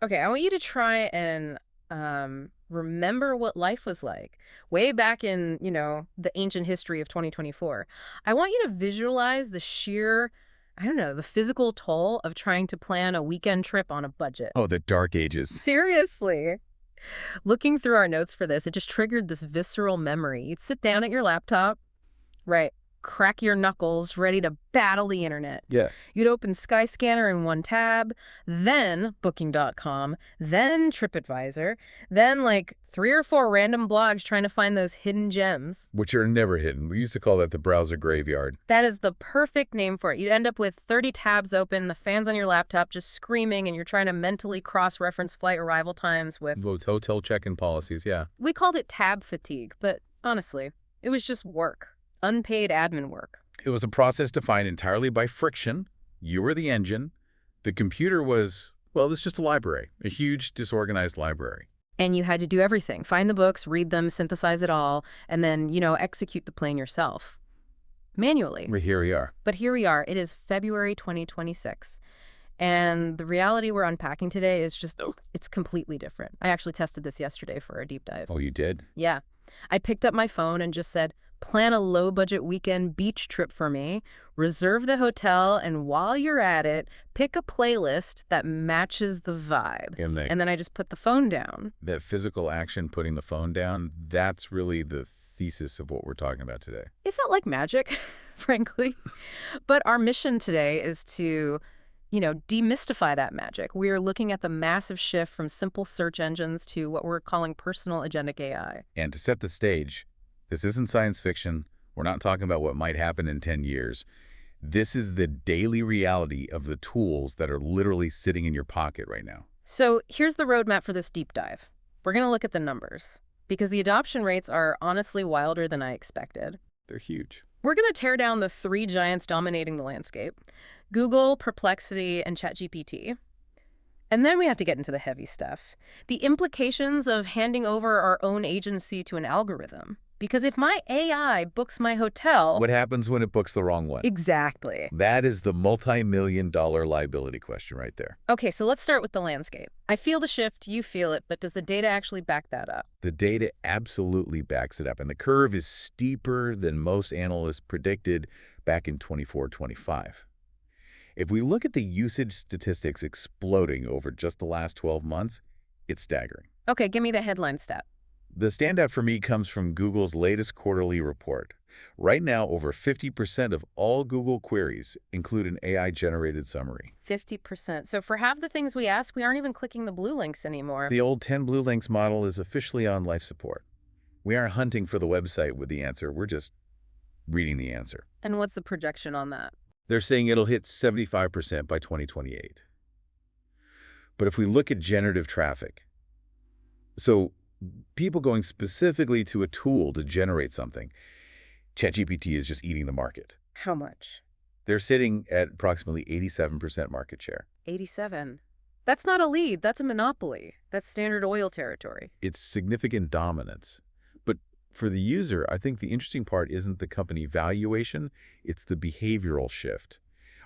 Okay, I want you to try and remember what life was like way back in, the ancient history of 2024. I want you to visualize the sheer, I don't know, the physical toll of trying to plan a weekend trip on a budget. Oh, the dark ages. Seriously. Looking through our notes for this, it just triggered this visceral memory. You'd sit down at your laptop, right, crack your knuckles, ready to battle the internet. Yeah. You'd open Skyscanner in one tab, then Booking.com, then TripAdvisor, then like 3 or 4 random blogs trying to find those hidden gems. Which are never hidden. We used to call that the browser graveyard. That is the perfect name for it. You'd end up with 30 tabs open, the fans on your laptop just screaming, and you're trying to mentally cross-reference flight arrival times with... Both hotel check-in policies, yeah. We called it tab fatigue, but honestly, it was just work. Unpaid admin work. It was a process defined entirely by friction. You were the engine. The computer was, well, it was just a library, a huge, disorganized library. And you had to do everything. Find the books, read them, synthesize it all, and then, execute the plan yourself. Manually. But here we are. But here we are. It is February 2026. And the reality we're unpacking today is just, it's completely different. I actually tested this yesterday for a deep dive. Oh, you did? Yeah. I picked up my phone and just said, plan a low-budget weekend beach trip for me, reserve the hotel, and while you're at it, pick a playlist that matches the vibe. And then I just put the phone down. That physical action, putting the phone down, that's really the thesis of what we're talking about today. It felt like magic, frankly. But our mission today is to, demystify that magic. We are looking at the massive shift from simple search engines to what we're calling personal agentic AI. And to set the stage, this isn't science fiction. We're not talking about what might happen in 10 years. This is the daily reality of the tools that are literally sitting in your pocket right now. So here's the roadmap for this deep dive. We're going to look at the numbers, because the adoption rates are honestly wilder than I expected. They're huge. We're going to tear down the 3 giants dominating the landscape: Google, Perplexity, and ChatGPT. And then we have to get into the heavy stuff. The implications of handing over our own agency to an algorithm. Because if my AI books my hotel... What happens when it books the wrong one? Exactly. That is the multi-million-dollar liability question right there. Okay, so let's start with the landscape. I feel the shift, you feel it, but does the data actually back that up? The data absolutely backs it up, and the curve is steeper than most analysts predicted back in 24-25. If we look at the usage statistics exploding over just the last 12 months, it's staggering. Okay, give me the headline stat. The standout for me comes from Google's latest quarterly report. Right now, over 50% of all Google queries include an AI-generated summary. 50%. So for half the things we ask, we aren't even clicking the blue links anymore. The old 10 blue links model is officially on life support. We aren't hunting for the website with the answer. We're just reading the answer. And what's the projection on that? They're saying it'll hit 75% by 2028. But if we look at generative traffic, so people going specifically to a tool to generate something, ChatGPT is just eating the market. How much? They're sitting at approximately 87% market share. 87. That's not a lead. That's a monopoly. That's Standard Oil territory. It's significant dominance. But for the user, I think the interesting part isn't the company valuation, it's the behavioral shift.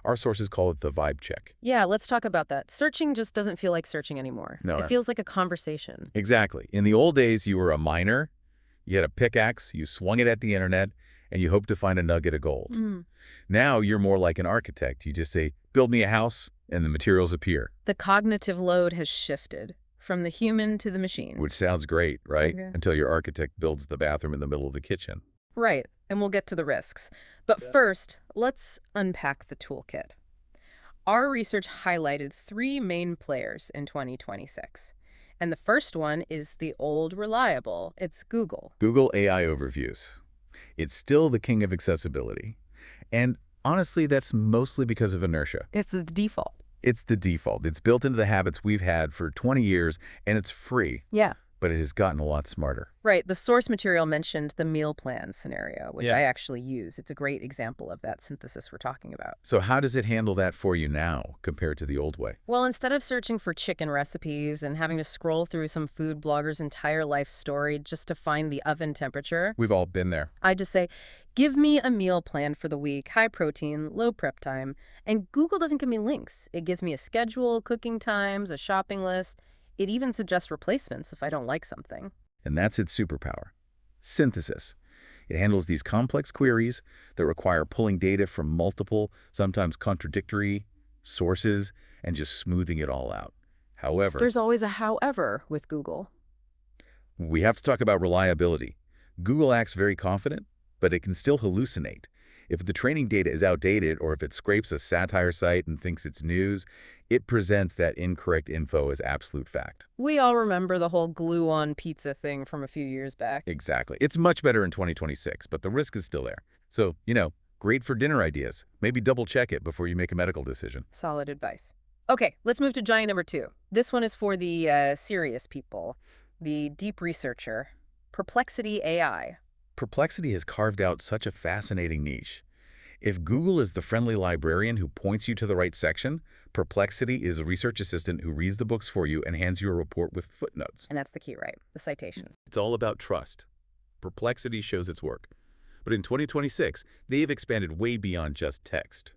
Our sources call it the vibe check. Yeah, let's talk about that. Searching just doesn't feel like searching anymore. No. It feels like a conversation. Exactly. In the old days, you were a miner, you had a pickaxe, you swung it at the internet, and you hoped to find a nugget of gold. Now you're more like an architect. You just say, build me a house, and the materials appear. The cognitive load has shifted from the human to the machine. Which sounds great, right? Okay. Until your architect builds the bathroom in the middle of the kitchen. Right, and we'll get to the risks. But first, let's unpack the toolkit. Our research highlighted 3 main players in 2026. And the first one is the old reliable. It's Google. Google AI Overviews. It's still the king of accessibility. And honestly, that's mostly because of inertia. It's the default. It's the default. It's built into the habits we've had for 20 years, and it's free. Yeah. but it has gotten a lot smarter. Right. The source material mentioned the meal plan scenario, which Yeah. I actually use. It's a great example of that synthesis we're talking about. So how does it handle that for you now compared to the old way? Well, instead of searching for chicken recipes and having to scroll through some food blogger's entire life story just to find the oven temperature, We've all been there. I just say, give me a meal plan for the week, high protein, low prep time. And Google doesn't give me links. It gives me a schedule, cooking times, a shopping list. It even suggests replacements if I don't like something. And that's its superpower. Synthesis. It handles these complex queries that require pulling data from multiple, sometimes contradictory, sources and just smoothing it all out. However, There's always a however with Google. we have to talk about reliability. Google acts very confident, but it can still hallucinate. If the training data is outdated or if it scrapes a satire site and thinks it's news, it presents that incorrect info as absolute fact. We all remember the whole glue on pizza thing from a few years back. Exactly. It's much better in 2026, but the risk is still there. So, great for dinner ideas. Maybe double check it before you make a medical decision. Solid advice. Okay, let's move to giant number 2. This one is for the serious people, the deep researcher, Perplexity AI. Perplexity has carved out such a fascinating niche. If Google is the friendly librarian who points you to the right section, Perplexity is a research assistant who reads the books for you and hands you a report with footnotes. And that's the key, right? The citations. It's all about trust. Perplexity shows its work. But in 2026, they've expanded way beyond just text.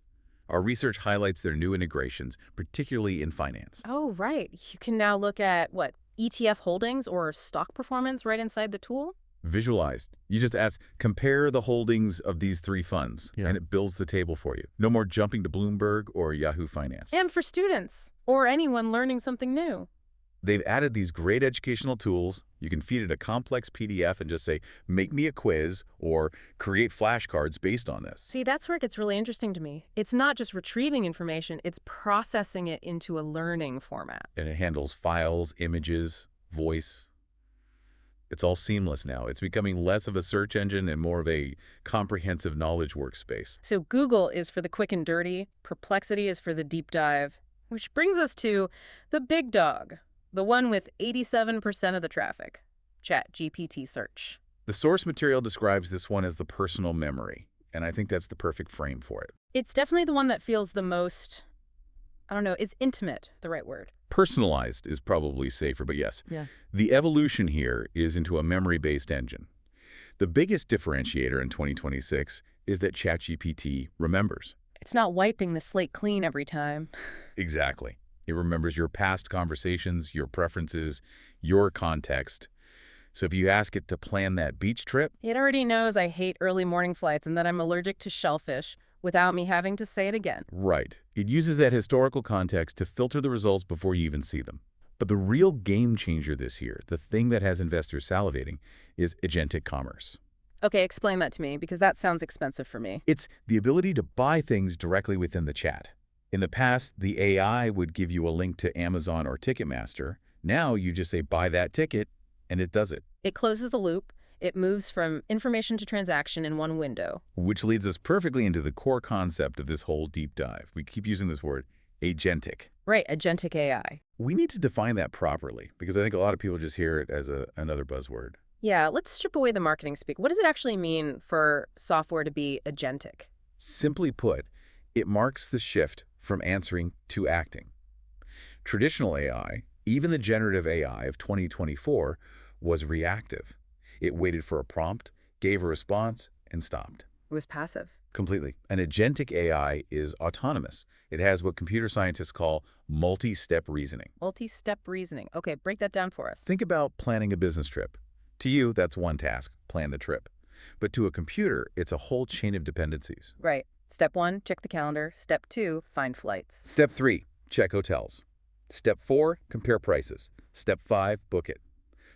Our research highlights their new integrations, particularly in finance. Oh, right. You can now look at, ETF holdings or stock performance right inside the tool? Visualized. You just ask, compare the holdings of these 3 funds, and it builds the table for you. No more jumping to Bloomberg or Yahoo Finance. And for students or anyone learning something new. They've added these great educational tools. You can feed it a complex PDF and just say, make me a quiz or create flashcards based on this. See, that's where it gets really interesting to me. It's not just retrieving information, it's processing it into a learning format. And it handles files, images, voice. It's all seamless now. It's becoming less of a search engine and more of a comprehensive knowledge workspace. So Google is for the quick and dirty, Perplexity is for the deep dive, which brings us to the big dog, the one with 87% of the traffic, ChatGPT search. The source material describes this one as the personal memory, and I think that's the perfect frame for it. It's definitely the one that feels the most, is intimate the right word? Personalized is probably safer, but yes. Yeah. The evolution here is into a memory-based engine. The biggest differentiator in 2026 is that ChatGPT remembers. It's not wiping the slate clean every time. Exactly. It remembers your past conversations, your preferences, your context. So if you ask it to plan that beach trip, It already knows I hate early morning flights and that I'm allergic to shellfish without me having to say it again. right, it uses that historical context to filter the results before you even see them. But the real game changer this year, the thing that has investors salivating, is agentic commerce. Okay, explain that to me, because that sounds expensive for me. It's the ability to buy things directly within the chat. In the past, the AI would give you a link to Amazon or Ticketmaster. Now you just say, buy that ticket, and it does it. It closes the loop. It moves from information to transaction in one window. Which leads us perfectly into the core concept of this whole deep dive. We keep using this word, agentic. Right, agentic AI. We need to define that properly because I think a lot of people just hear it as another buzzword. Yeah, let's strip away the marketing speak. What does it actually mean for software to be agentic? Simply put, it marks the shift from answering to acting. Traditional AI, even the generative AI of 2024, was reactive. It waited for a prompt, gave a response, and stopped. It was passive. Completely. An agentic AI is autonomous. It has what computer scientists call multi-step reasoning. Multi-step reasoning. Okay, break that down for us. Think about planning a business trip. To you, that's one task, plan the trip. But to a computer, it's a whole chain of dependencies. Right. Step 1, check the calendar. Step 2, find flights. Step 3, check hotels. Step 4, compare prices. Step 5, book it.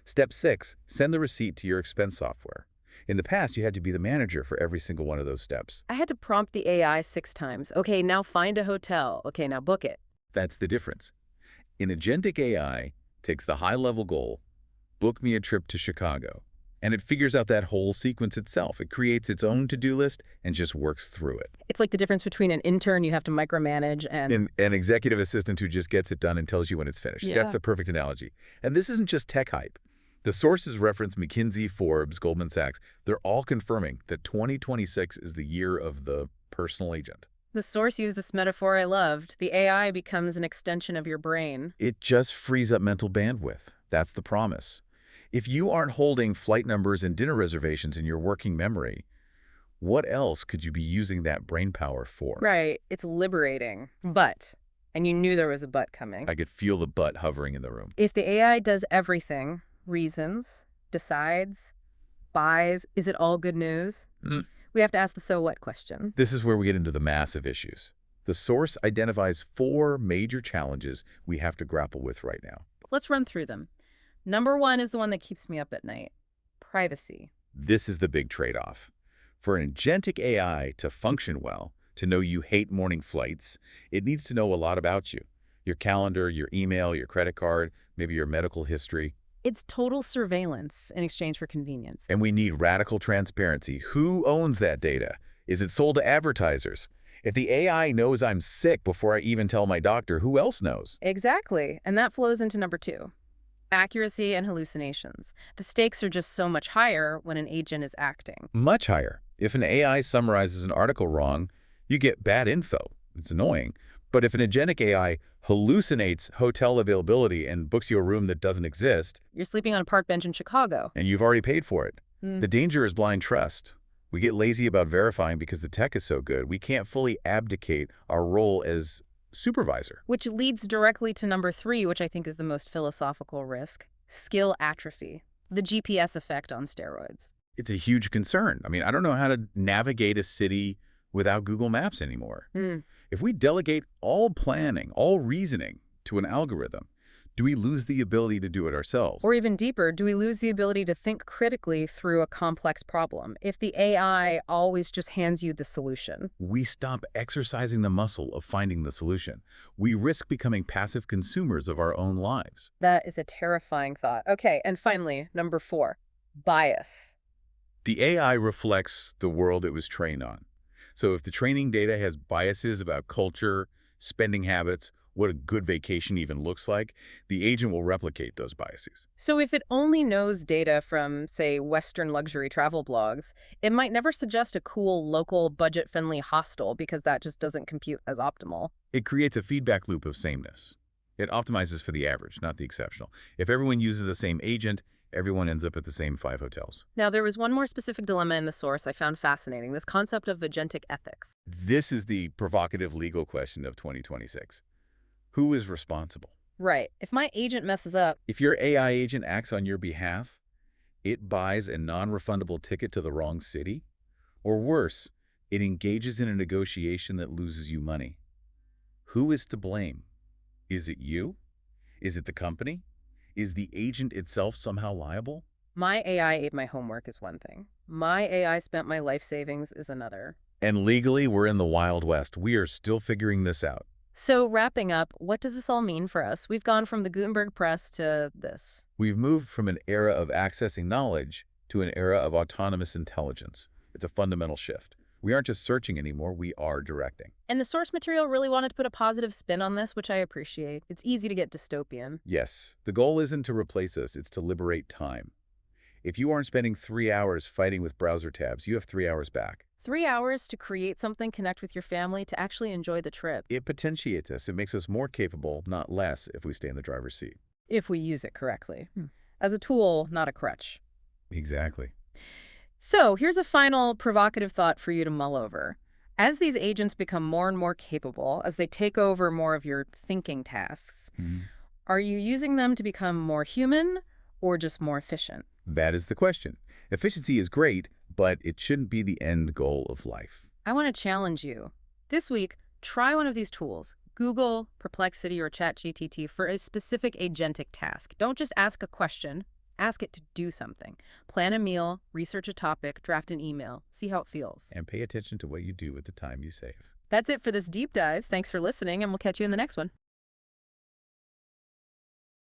Step 6, send the receipt to your expense software. In the past, you had to be the manager for every single one of those steps. I had to prompt the AI 6 times. Okay, now find a hotel. Okay, now book it. That's the difference. An agentic AI takes the high-level goal, book me a trip to Chicago, and it figures out that whole sequence itself. It creates its own to-do list and just works through it. It's like the difference between an intern you have to micromanage and An executive assistant who just gets it done and tells you when it's finished. Yeah. That's the perfect analogy. And this isn't just tech hype. The sources reference McKinsey, Forbes, Goldman Sachs. They're all confirming that 2026 is the year of the personal agent. The source used this metaphor I loved. The AI becomes an extension of your brain. It just frees up mental bandwidth. That's the promise. If you aren't holding flight numbers and dinner reservations in your working memory, what else could you be using that brain power for? Right, it's liberating. But, and you knew there was a but coming. I could feel the butt hovering in the room. If the AI does everything, reasons, decides, buys, is it all good news? We have to ask the so what question. This is where we get into the massive issues. The source identifies 4 major challenges we have to grapple with right now. Let's run through them. Number 1 is the one that keeps me up at night. Privacy. This is the big trade-off. For an agentic AI to function well, to know you hate morning flights, it needs to know a lot about you. Your calendar, your email, your credit card, maybe your medical history. It's total surveillance in exchange for convenience. And we need radical transparency. Who owns that data? Is it sold to advertisers? If the AI knows I'm sick before I even tell my doctor, who else knows? Exactly. And that flows into number 2. Accuracy and hallucinations. The stakes are just so much higher when an agent is acting. Much higher. If an AI summarizes an article wrong, you get bad info. It's annoying. But if an agentic AI hallucinates hotel availability and books you a room that doesn't exist, You're sleeping on a park bench in Chicago. and you've already paid for it, the danger is blind trust. We get lazy about verifying because the tech is so good. We can't fully abdicate our role as supervisor. Which leads directly to number 3, which I think is the most philosophical risk. Skill atrophy. The GPS effect on steroids. It's a huge concern. I mean, I don't know how to navigate a city without Google Maps anymore. If we delegate all planning, all reasoning to an algorithm, do we lose the ability to do it ourselves? Or even deeper, do we lose the ability to think critically through a complex problem if the AI always just hands you the solution? We stop exercising the muscle of finding the solution. We risk becoming passive consumers of our own lives. That is a terrifying thought. Okay, and finally, number 4, bias. The AI reflects the world it was trained on. So if the training data has biases about culture, spending habits, what a good vacation even looks like, the agent will replicate those biases. So if it only knows data from, say, Western luxury travel blogs, it might never suggest a cool, local, budget-friendly hostel because that just doesn't compute as optimal. It creates a feedback loop of sameness. It optimizes for the average, not the exceptional. If everyone uses the same agent, everyone ends up at the same 5 hotels. Now, there was one more specific dilemma in the source I found fascinating, this concept of agentic ethics. This is the provocative legal question of 2026. Who is responsible? Right. If my agent messes up, If your AI agent acts on your behalf, it buys a non-refundable ticket to the wrong city, or worse, it engages in a negotiation that loses you money. Who is to blame? Is it you? Is it the company? Is the agent itself somehow liable? my AI ate my homework is one thing. My AI spent my life savings is another. And legally, we're in the Wild West. We are still figuring this out. So wrapping up, what does this all mean for us? We've gone from the Gutenberg press to this. We've moved from an era of accessing knowledge to an era of autonomous intelligence. It's a fundamental shift. We aren't just searching anymore, we are directing. And the source material really wanted to put a positive spin on this, which I appreciate. It's easy to get dystopian. Yes, the goal isn't to replace us, it's to liberate time. If you aren't spending 3 hours fighting with browser tabs, you have 3 hours back. 3 hours to create something, connect with your family, to actually enjoy the trip. It potentiates us. It makes us more capable, not less, if we stay in the driver's seat. If we use it correctly. As a tool, not a crutch. Exactly. So here's a final provocative thought for you to mull over. As these agents become more and more capable, as they take over more of your thinking tasks, are you using them to become more human or just more efficient? That is the question. Efficiency is great, but it shouldn't be the end goal of life. I want to challenge you. This week, try one of these tools. Google, Perplexity, or ChatGPT for a specific agentic task. Don't just ask a question. Ask it to do something. Plan a meal, research a topic, draft an email. See how it feels. And pay attention to what you do with the time you save. That's it for this deep dive. Thanks for listening, and we'll catch you in the next one.